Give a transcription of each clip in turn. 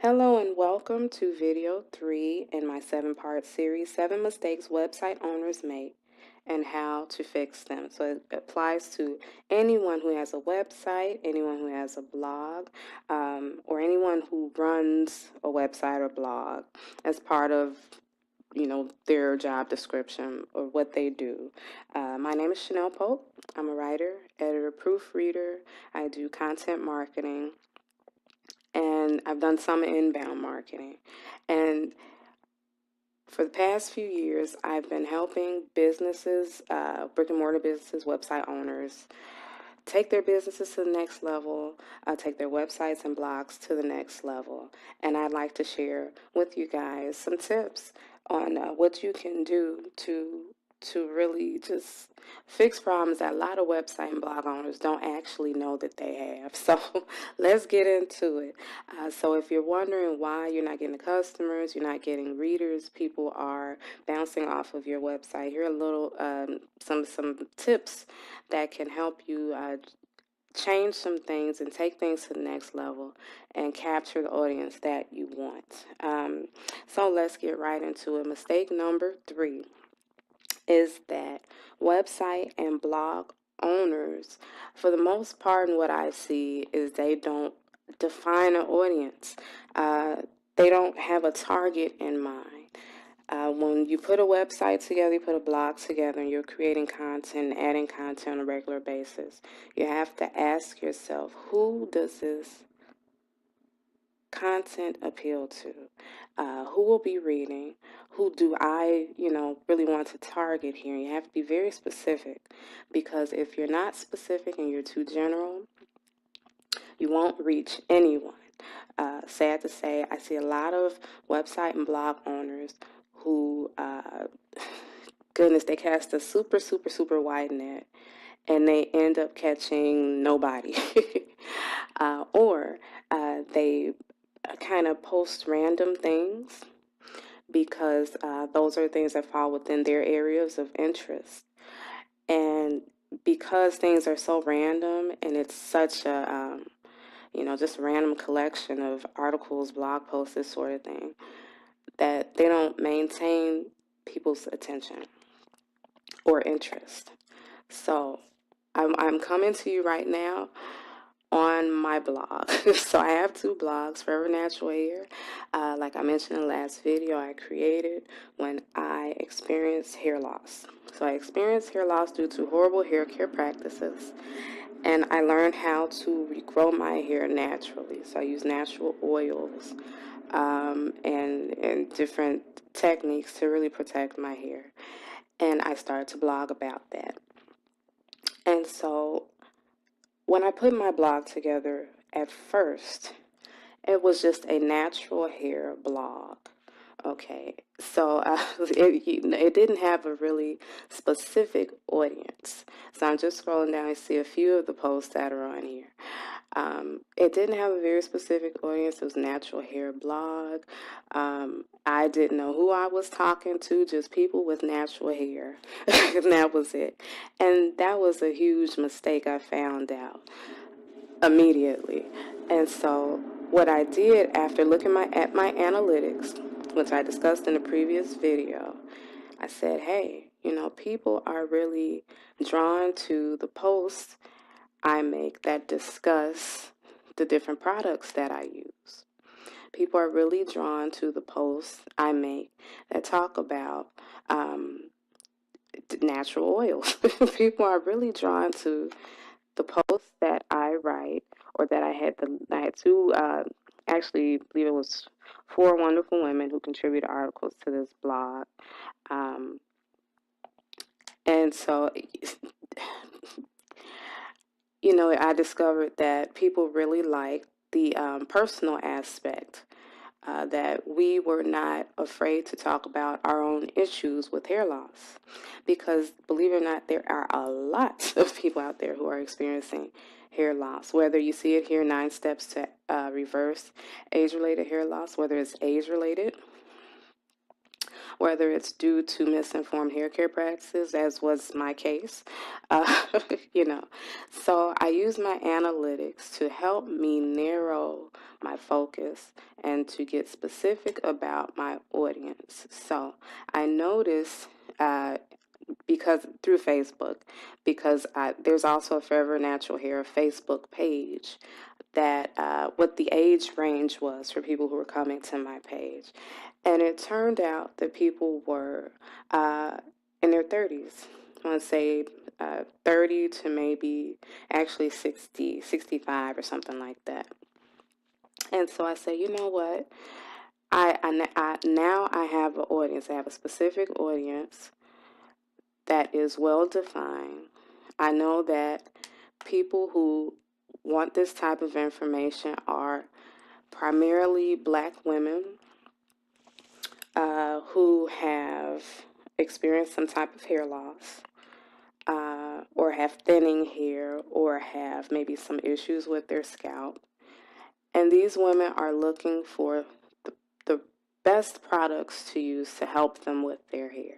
Hello and welcome to video 3 in my 7-part series, 7 Mistakes Website Owners Make and How to Fix Them. So it applies to anyone who has a website, anyone who has a blog, or anyone who runs a website or blog as part of their job description or what they do. My name is Chanel Pope. I'm a writer, editor, proofreader. I do content marketing, and I've done some inbound marketing. And for the past few years, I've been helping businesses, brick and mortar businesses, website owners, take their businesses to the next level, take their websites and blogs to the next level. And I'd like to share with you guys some tips on what you can do to really just fix problems that a lot of website and blog owners don't actually know that they have. So let's get into it. So if you're wondering why you're not getting the customers, you're not getting readers, people are bouncing off of your website, here are a little some tips that can help you change some things and take things to the next level and capture the audience that you want. So let's get right into it. Mistake number 3 is that website and blog owners, for the most part, and what I see is they don't define an audience. They don't have a target in mind. When you put a website together, you put a blog together, and you're creating content, adding content on a regular basis, you have to ask yourself, who does this content appeal to? Who will be reading? Who do I, really want to target here? You have to be very specific, because if you're not specific and you're too general, you won't reach anyone. Sad to say, I see a lot of website and blog owners who, goodness, they cast a super, super, super wide net, and they end up catching nobody. Or they kind of post random things because those are things that fall within their areas of interest. And because things are so random and it's such a, just a random collection of articles, blog posts, this sort of thing, that they don't maintain people's attention or interest. So I'm coming to you right now on my blog. So I have 2 blogs, Forever Natural Hair. Like I mentioned in the last video, I created when I experienced hair loss. So I experienced hair loss due to horrible hair care practices, and I learned how to regrow my hair naturally. So I use natural oils and different techniques to really protect my hair. And I started to blog about that. And so when I put my blog together at first, it was just a natural hair blog. Okay, so it didn't have a really specific audience. So I'm just scrolling down and see a few of the posts that are on here. It didn't have a very specific audience. It was a natural hair blog. I didn't know who I was talking to, just people with natural hair. And that was it. And that was a huge mistake I found out immediately. And so what I did after looking at my analytics, which I discussed in the previous video, I said, hey, people are really drawn to the posts I make that discuss the different products that I use. People are really drawn to the posts I make that talk about natural oils. People are really drawn to the posts that I write, or that I had 2, actually, I believe it was 4 wonderful women who contributed articles to this blog. And so, I discovered that people really like the personal aspect, that we were not afraid to talk about our own issues with hair loss. Because, believe it or not, there are a lot of people out there who are experiencing hair loss. Whether you see it here, 9 steps to reverse age-related hair loss, whether it's age-related, whether it's due to misinformed hair care practices, as was my case. Uh, you know, so I use my analytics to help me narrow my focus and to get specific about my audience. So I notice because through Facebook, because there's also a Forever Natural Hair Facebook page that what the age range was for people who were coming to my page. And it turned out that people were in their 30s. I want to say 30 to maybe actually 60, 65 or something like that. And so I said, you know what? Now I have an audience. I have a specific audience that is well defined. I know that people who want this type of information are primarily black women who have experienced some type of hair loss, or have thinning hair, or have maybe some issues with their scalp. And these women are looking for the best products to use to help them with their hair.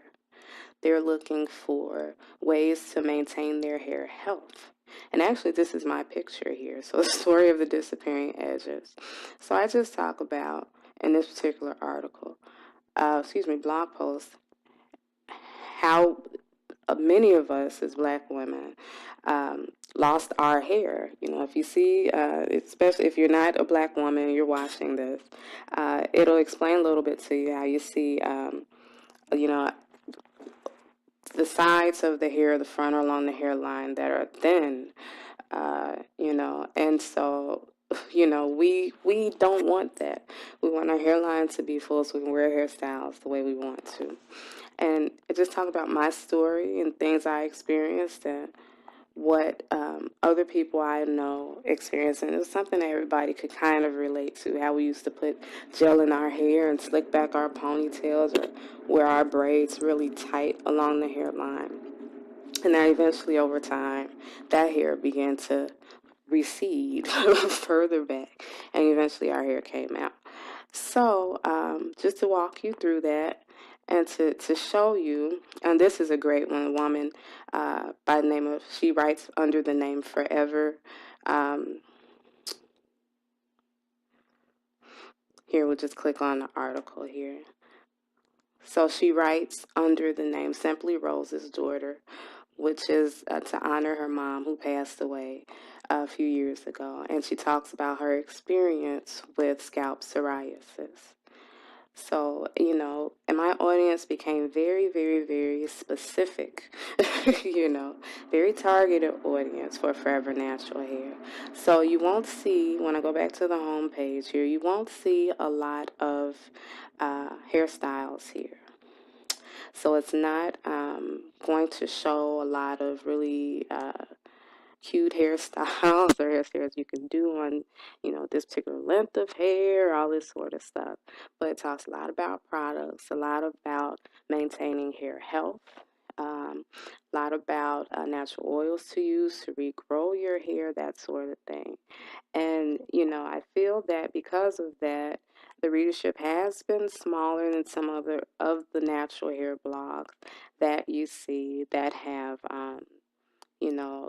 They're looking for ways to maintain their hair health. And actually, this is my picture here. So, the story of the disappearing edges. So, I just talk about in this particular article, blog post, how many of us as black women lost our hair. You know, if you see, especially if you're not a black woman and you're watching this, it'll explain a little bit to you how you see, you know, the sides of the hair, the front or along the hairline that are thin, and so, we don't want that. We want our hairline to be full so we can wear hairstyles the way we want to. And it just talked about my story and things I experienced and what other people I know experienced. And it was something that everybody could kind of relate to, how we used to put gel in our hair and slick back our ponytails or wear our braids really tight along the hairline. And then eventually over time, that hair began to recede further back, and eventually our hair came out. So, just to walk you through that and to show you, and this is a great one, a woman by the name of, she writes under the name Forever. Here, we'll just click on the article here. So she writes under the name Simply Rose's Daughter, which is to honor her mom who passed away a few years ago. And she talks about her experience with scalp psoriasis. So, and my audience became very, very, very specific, very targeted audience for Forever Natural Hair. So you won't see, when I go back to the home page here, you won't see a lot of hairstyles here. So it's not going to show a lot of really cute hairstyles or hairstyles you can do on, this particular length of hair, all this sort of stuff. But it talks a lot about products, a lot about maintaining hair health, a lot about natural oils to use to regrow your hair, that sort of thing. And, I feel that because of that, the readership has been smaller than some other of the natural hair blogs that you see that have,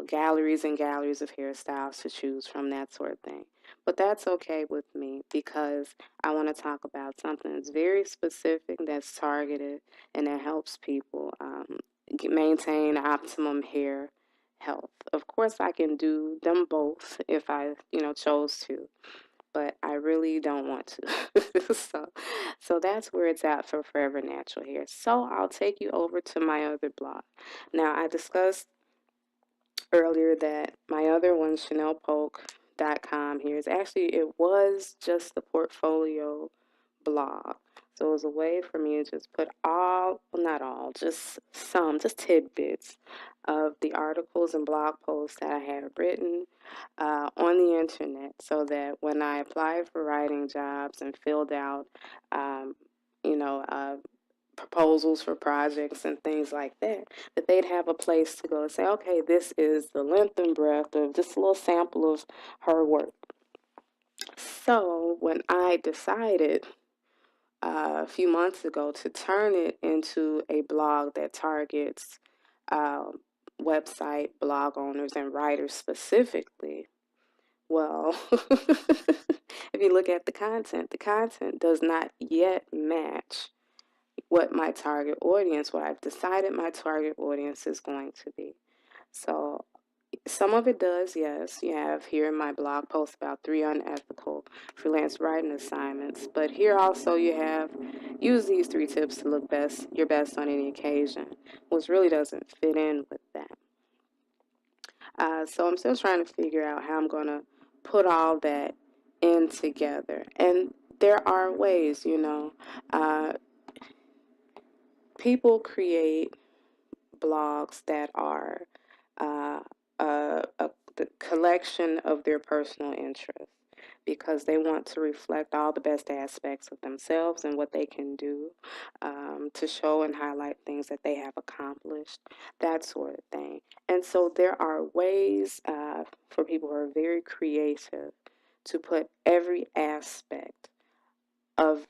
galleries and galleries of hairstyles to choose from, that sort of thing. But that's okay with me because I want to talk about something that's very specific, that's targeted, and that helps people maintain optimum hair health. Of course, I can do them both if I, chose to, but I really don't want to. so that's where it's at for Forever Natural Hair. So I'll take you over to my other blog. Now, I discussed earlier that my other one, ChanelPolk.com here, is actually, it was just the portfolio blog. So it was a way for me to just put not all, just some, just tidbits of the articles and blog posts that I had written on the internet, so that when I applied for writing jobs and filled out, you know, proposals for projects and things like that, that they'd have a place to go and say, okay, this is the length and breadth of just a little sample of her work. So when I decided a few months ago to turn it into a blog that targets website blog owners and writers specifically. Well, if you look at the content does not yet match what my target audience, what I've decided my target audience is going to be. So some of it does, yes. You have here in my blog post about 3 unethical freelance writing assignments. But here also you have use these 3 tips to look your best on any occasion, which really doesn't fit in with that. So I'm still trying to figure out how I'm going to put all that in together. And there are ways, people create blogs that are the collection of their personal interests because they want to reflect all the best aspects of themselves and what they can do to show and highlight things that they have accomplished, that sort of thing. And so there are ways for people who are very creative to put every aspect of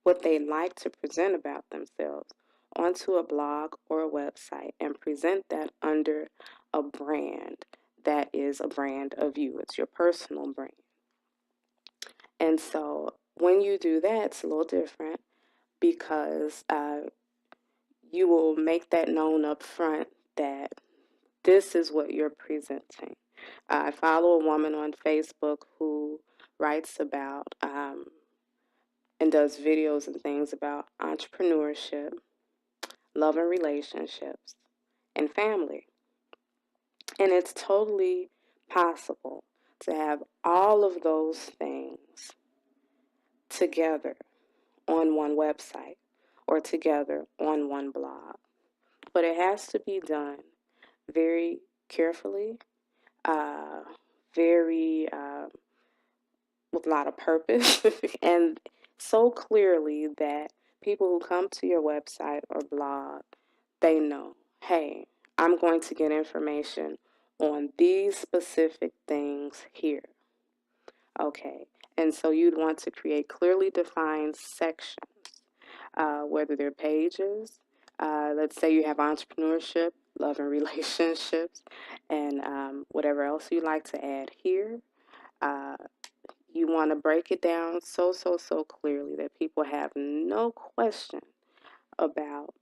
what they like to present about themselves onto a blog or a website and present that under a brand that is a brand of you. It's your personal brand. And so when you do that, it's a little different because you will make that known up front that this is what you're presenting. I follow a woman on Facebook who writes about and does videos and things about entrepreneurship, love and relationships, and family. And it's totally possible to have all of those things together on one website or together on one blog. But it has to be done very carefully, very with a lot of purpose, and so clearly that people who come to your website or blog, they know, hey, I'm going to get information on these specific things here. Okay, and so you'd want to create clearly defined sections, whether they're pages. Let's say you have entrepreneurship, love and relationships, and whatever else you like to add here. You want to break it down so clearly that people have no question about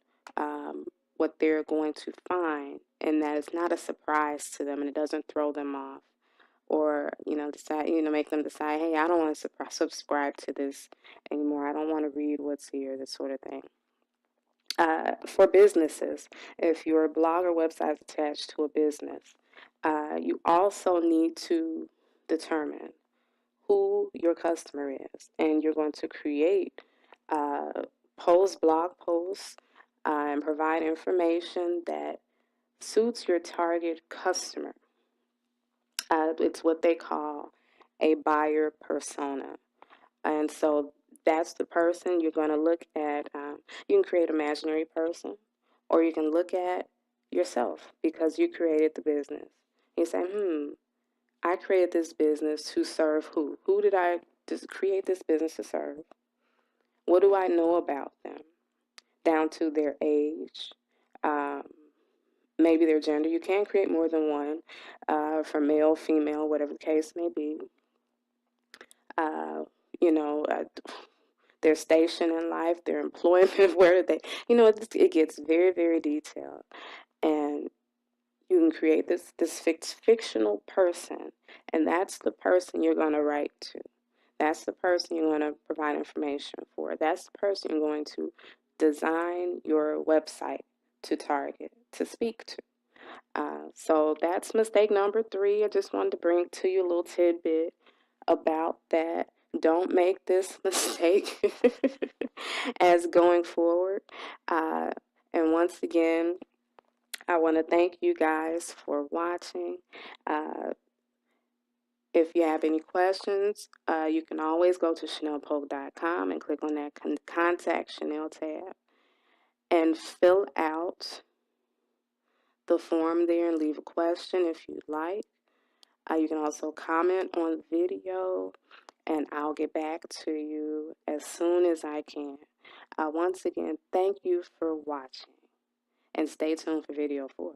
what they're going to find, and that it's not a surprise to them and it doesn't throw them off or make them decide, hey, I don't want to subscribe to this anymore, I don't want to read what's here, this sort of thing. For businesses, if your blog or website is attached to a business, you also need to determine who your customer is, and you're going to create blog posts and provide information that suits your target customer. It's what they call a buyer persona. And so that's the person you're going to look at. You can create an imaginary person, or you can look at yourself because you created the business. You say, I created this business to serve who? Who did I create this business to serve? What do I know about them? Down to their age, maybe their gender. You can create more than one for male, female, whatever the case may be. Their station in life, their employment, where they, it gets very, very detailed. And you can create this fictional person, and that's the person you're going to write to. That's the person you're going to provide information for. That's the person you're going to design your website to target, to speak to. So that's mistake number 3. I just wanted to bring to you a little tidbit about that. Don't make this mistake as going forward. And once again, I want to thank you guys for watching. If you have any questions, you can always go to ChanelPogue.com and click on that Contact Chanel tab and fill out the form there and leave a question if you'd like. You can also comment on the video and I'll get back to you as soon as I can. Once again, thank you for watching, and stay tuned for video 4.